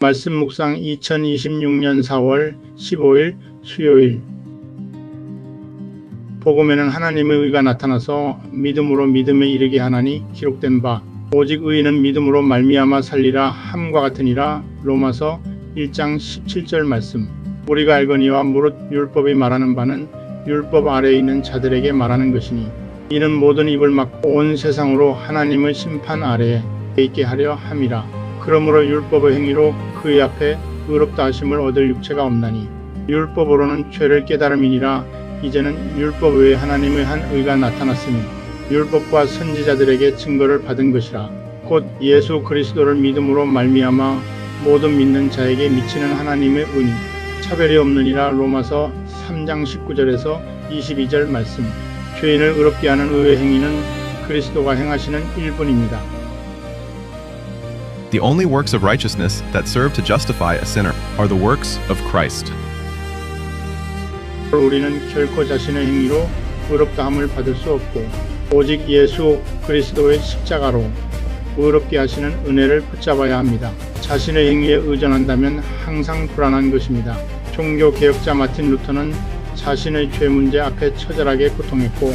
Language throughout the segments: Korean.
말씀 묵상 2026년 4월 15일 수요일. 복음에는 하나님의 의가 나타나서 믿음으로 믿음에 이르게 하나니 기록된 바 오직 의인은 믿음으로 말미암아 살리라 함과 같으니라. 로마서 1장 17절 말씀. 우리가 알거니와 무릇 율법이 말하는 바는 율법 아래에 있는 자들에게 말하는 것이니 이는 모든 입을 막고 온 세상으로 하나님의 심판 아래에 있게 하려 함이라. 그러므로 율법의 행위로 그의 앞에 의롭다 하심을 얻을 육체가 없나니 율법으로는 죄를 깨달음이니라. 이제는 율법 외에 하나님의 한 의가 나타났으니 율법과 선지자들에게 증거를 받은 것이라. 곧 예수 그리스도를 믿음으로 말미암아 모든 믿는 자에게 미치는 하나님의 은이 차별이 없느니라. 로마서 3장 19절에서 22절 말씀. 죄인을 의롭게 하는 의의 행위는 그리스도가 행하시는 일뿐입니다. The only works of righteousness that serve to justify a sinner are the works of Christ. 우리는 결코 자신의 행위로 의롭다함을 받을 수 없고 오직 예수 그리스도의 십자가로 의롭게 하시는 은혜를 붙잡아야 합니다. 자신의 행위에 의존한다면 항상 불안한 것입니다. 종교개혁자 마틴 루터는 자신의 죄 문제 앞에 처절하게 고통했고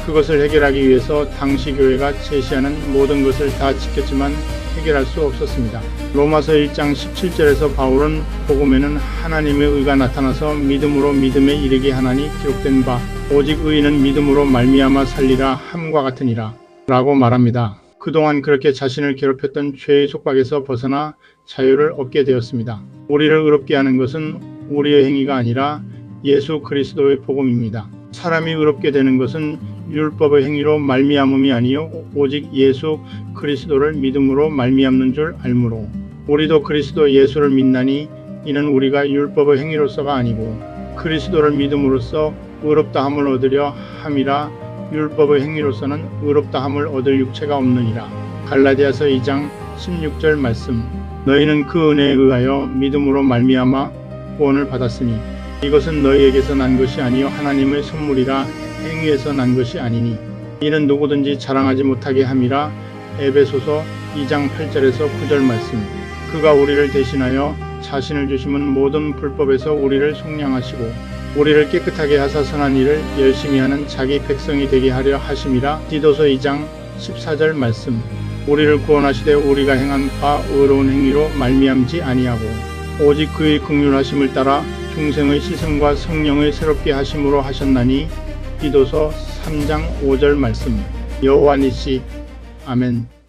그것을 해결하기 위해서 당시 교회가 제시하는 모든 것을 다 지켰지만 해결할 수 없었습니다. 로마서 1장 17절에서 바울은 복음에는 하나님의 의가 나타나서 믿음으로 믿음에 이르게 하나니 기록된 바 오직 의인은 믿음으로 말미암아 살리라 함과 같으니라 라고 말합니다. 그동안 그렇게 자신을 괴롭혔던 죄의 속박에서 벗어나 자유를 얻게 되었습니다. 우리를 의롭게 하는 것은 우리의 행위가 아니라 예수 그리스도의 복음입니다. 사람이 의롭게 되는 것은 율법의 행위로 말미암음이 아니요 오직 예수 그리스도를 믿음으로 말미암는 줄 알므로 우리도 그리스도 예수를 믿나니 이는 우리가 율법의 행위로서가 아니고 그리스도를 믿음으로써 의롭다함을 얻으려 함이라. 율법의 행위로서는 의롭다함을 얻을 육체가 없느니라. 갈라디아서 2장 16절 말씀. 너희는 그 은혜에 의하여 믿음으로 말미암아 구원을 받았으니 이것은 너희에게서 난 것이 아니요 하나님의 선물이라. 행위에서 난 것이 아니니 이는 누구든지 자랑하지 못하게 함이라. 에베소서 2장 8절에서 9절 말씀. 그가 우리를 대신하여 자신을 주심은 모든 불법에서 우리를 속량하시고 우리를 깨끗하게 하사 선한 일을 열심히 하는 자기 백성이 되게 하려 하심이라. 디도서 2장 14절 말씀. 우리를 구원하시되 우리가 행한 바 의로운 행위로 말미암지 아니하고 오직 그의 긍휼하심을 따라 중생의 시선과 성령의 새롭게 하심으로 하셨나니. 디도서 3장 5절 말씀. 여호와 니시. 아멘.